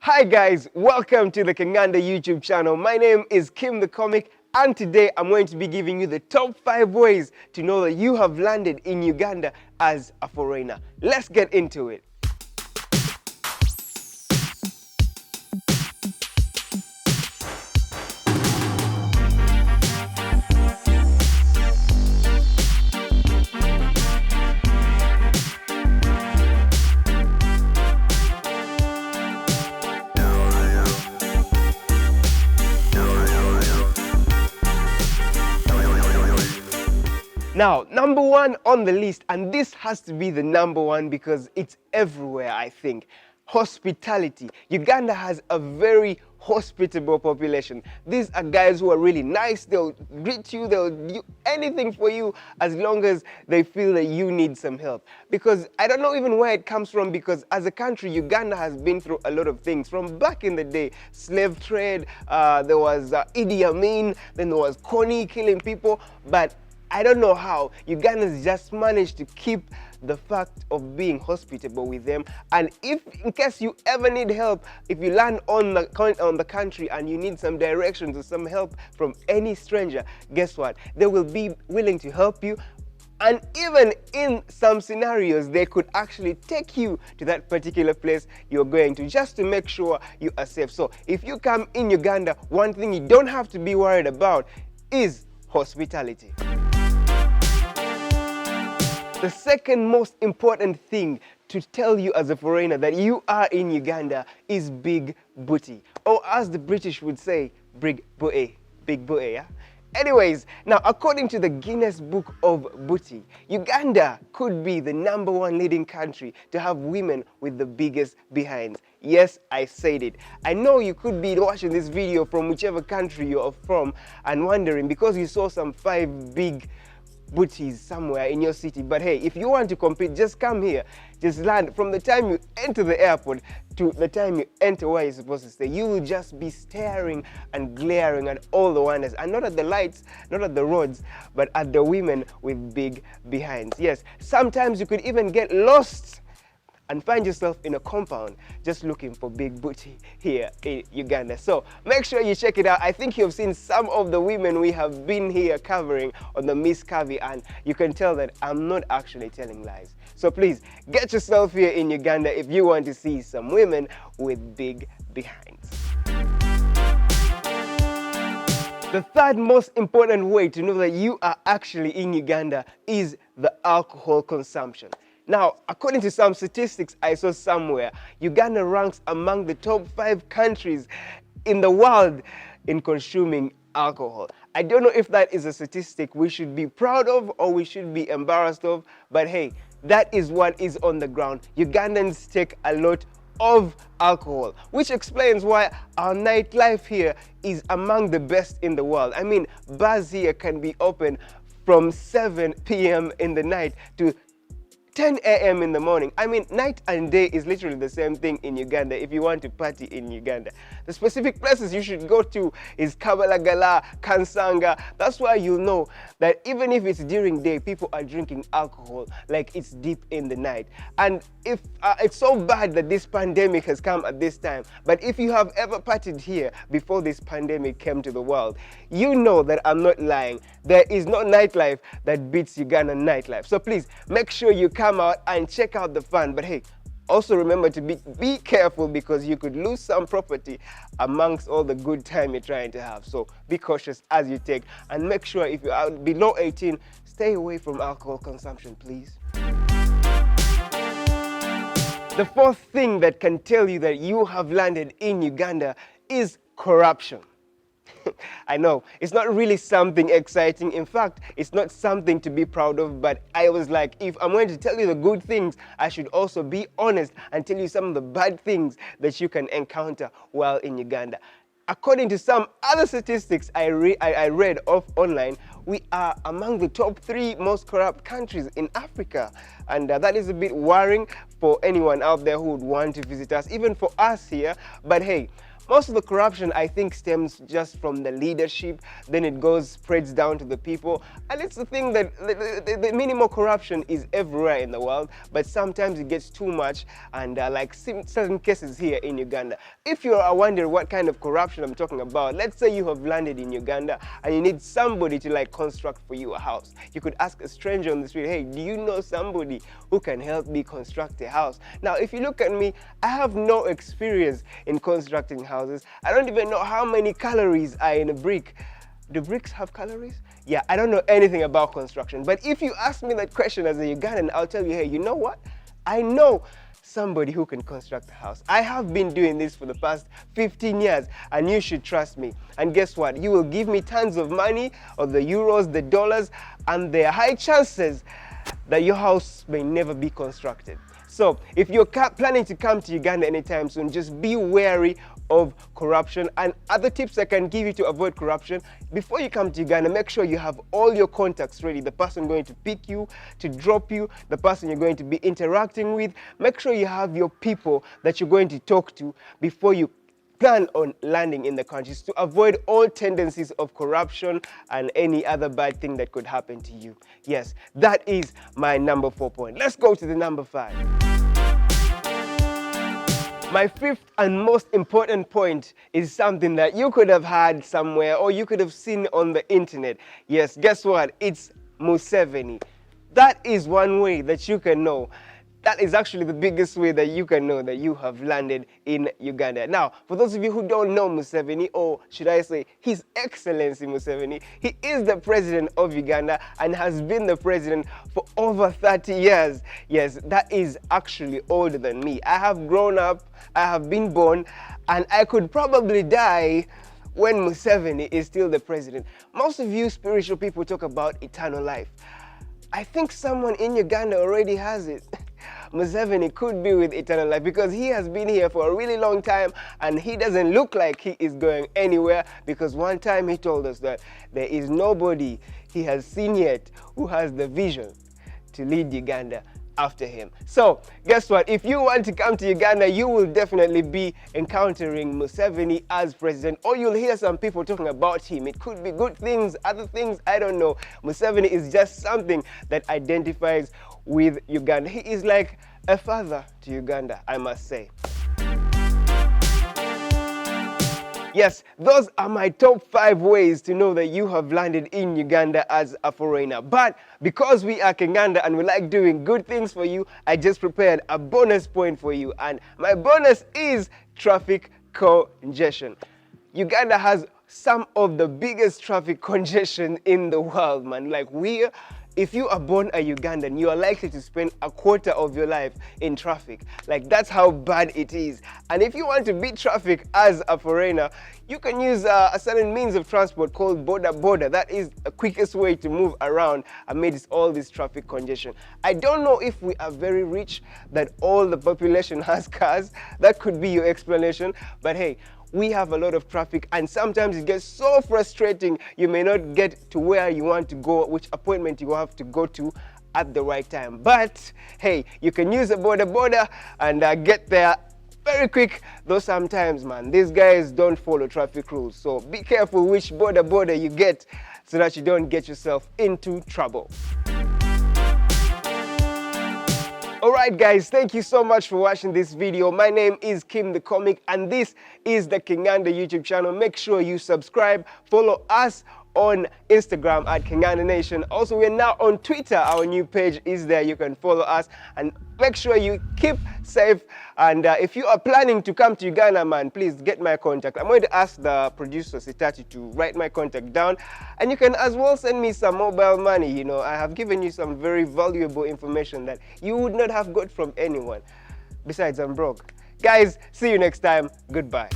Hi guys, welcome to the Kanganda YouTube channel. My name is Kim the Comic, and today I'm going to be giving you the top 5 ways to know that you have landed in Uganda as a foreigner. Let's get into it. Now, number 1 on the list, and this has to be the number 1 because it's everywhere, I think. Hospitality. Uganda has a very hospitable population. These are guys who are really nice. They'll greet you, they'll do anything for you as long as they feel that you need some help. Because I don't know even where it comes from, because as a country, Uganda has been through a lot of things. From back in the day, slave trade, there was Idi Amin, then there was Kony killing people, but I don't know how Ugandans just managed to keep the fact of being hospitable with them. And if in case you ever need help, if you land on the country and you need some directions or some help from any stranger, guess what? They will be willing to help you. And even in some scenarios, they could actually take you to that particular place you're going to, just to make sure you are safe. So if you come in Uganda, one thing you don't have to be worried about is hospitality. The second most important thing to tell you as a foreigner that you are in Uganda is big booty. Or as the British would say, big booty. Big booty, yeah? Anyways, now according to the Guinness Book of Booty, Uganda could be the number 1 leading country to have women with the biggest behinds. Yes, I said it. I know you could be watching this video from whichever country you're from and wondering because you saw some 5 big booties somewhere in your city. But hey, if you want to compete, just come here. Just land. From the time you enter the airport to the time you enter where you're supposed to stay, you will just be staring and glaring at all the wonders, and not at the lights, not at the roads, but at the women with big behinds. Yes, sometimes you could even get lost and find yourself in a compound just looking for big booty here in Uganda. So make sure you check it out. I think you've seen some of the women we have been here covering on the Miss Curvy, and you can tell that I'm not actually telling lies. So please get yourself here in Uganda if you want to see some women with big behinds. The third most important way to know that you are actually in Uganda is the alcohol consumption. Now, according to some statistics I saw somewhere, Uganda ranks among the top 5 countries in the world in consuming alcohol. I don't know if that is a statistic we should be proud of or we should be embarrassed of, but hey, that is what is on the ground. Ugandans take a lot of alcohol, which explains why our nightlife here is among the best in the world. I mean, bars here can be open from 7 p.m. in the night to 10 a.m. in the morning. I mean, night and day is literally the same thing in Uganda if you want to party in Uganda. The specific places you should go to is Kabalagala, Kansanga. That's why you'll know that even if it's during day, people are drinking alcohol like it's deep in the night. And if it's so bad that this pandemic has come at this time, but if you have ever partied here before this pandemic came to the world, you know that I'm not lying. There is no nightlife that beats Ugandan nightlife. So please make sure you come out and check out the fun. But hey, also remember to be careful, because you could lose some property amongst all the good time you're trying to have. So be cautious as you take, and make sure if you're out below 18, stay away from alcohol consumption, please. The fourth thing that can tell you that you have landed in Uganda is corruption. I know, it's not really something exciting. In fact, it's not something to be proud of, but I was like, if I'm going to tell you the good things, I should also be honest and tell you some of the bad things that you can encounter while in Uganda. According to some other statistics I read online, we are among the top 3 most corrupt countries in Africa. And that is a bit worrying for anyone out there who would want to visit us, even for us here. But hey, Most of the corruption, I think, stems just from the leadership, then it spreads down to the people. And it's the thing that the minimal corruption is everywhere in the world, but sometimes it gets too much, and like certain cases here in Uganda. If you are wondering what kind of corruption I'm talking about, let's say you have landed in Uganda and you need somebody to like construct for you a house. You could ask a stranger on the street, hey, do you know somebody who can help me construct a house? Now, if you look at me, I have no experience in constructing houses. I don't even know how many calories are in a brick. Do bricks have calories? Yeah, I don't know anything about construction. But if you ask me that question as a Ugandan, I'll tell you, hey, you know what? I know somebody who can construct a house. I have been doing this for the past 15 years, and you should trust me. And guess what? You will give me tons of money, or the euros, the dollars, and there are high chances that your house may never be constructed. So if you're planning to come to Uganda anytime soon, just be wary of corruption. And other tips I can give you to avoid corruption: before you come to Uganda, make sure you have all your contacts ready. The person going to pick you, to drop you, the person you're going to be interacting with. Make sure you have your people that you're going to talk to before you plan on landing in the countries, to avoid all tendencies of corruption and any other bad thing that could happen to you. Yes, that is my number 4 point. Let's go to the number 5. My 5th and most important point is something that you could have heard somewhere or you could have seen on the internet. Yes, guess what? It's Museveni. That is one way that you can know. That is actually the biggest way that you can know that you have landed in Uganda. Now, for those of you who don't know Museveni, or should I say His Excellency Museveni, he is the president of Uganda and has been the president for over 30 years. Yes, that is actually older than me. I have grown up, I have been born, and I could probably die when Museveni is still the president. Most of you spiritual people talk about eternal life. I think someone in Uganda already has it. Museveni could be with eternal life because he has been here for a really long time and he doesn't look like he is going anywhere, because one time he told us that there is nobody he has seen yet who has the vision to lead Uganda after him. So guess what? If you want to come to Uganda, you will definitely be encountering Museveni as president, or you'll hear some people talking about him. It could be good things, other things, I don't know. Museveni is just something that identifies with Uganda. He is like a father to Uganda, I must say. Yes, those are my top 5 ways to know that you have landed in Uganda as a foreigner. But because we are Kinganda and we like doing good things for you, I just prepared a bonus point for you. And my bonus is traffic congestion. Uganda has some of the biggest traffic congestion in the world, man. Like, if you are born a Ugandan, you are likely to spend a quarter of your life in traffic. Like, that's how bad it is. And if you want to beat traffic as a foreigner, you can use a certain means of transport called boda. That is the quickest way to move around amidst all this traffic congestion. I don't know if we are very rich that all the population has cars. That could be your explanation. But hey, we have a lot of traffic, and sometimes it gets so frustrating you may not get to where you want to go, which appointment you have to go to at the right time. But hey, you can use a boda and get there very quick. Though sometimes, man, these guys don't follow traffic rules, so be careful which boda you get so that you don't get yourself into trouble. Alright guys, thank you so much for watching this video. My name is Kim the Comic and this is the Kinganda YouTube channel. Make sure you subscribe, follow us on Instagram at Kinganda Nation. Also, we're now on Twitter. Our new page is there. You can follow us and make sure you keep safe. And if you are planning to come to Uganda, man, please get my contact. I'm going to ask the producer, Sitachi, to write my contact down. And you can as well send me some mobile money. You know, I have given you some very valuable information that you would not have got from anyone. Besides, I'm broke. Guys, see you next time. Goodbye.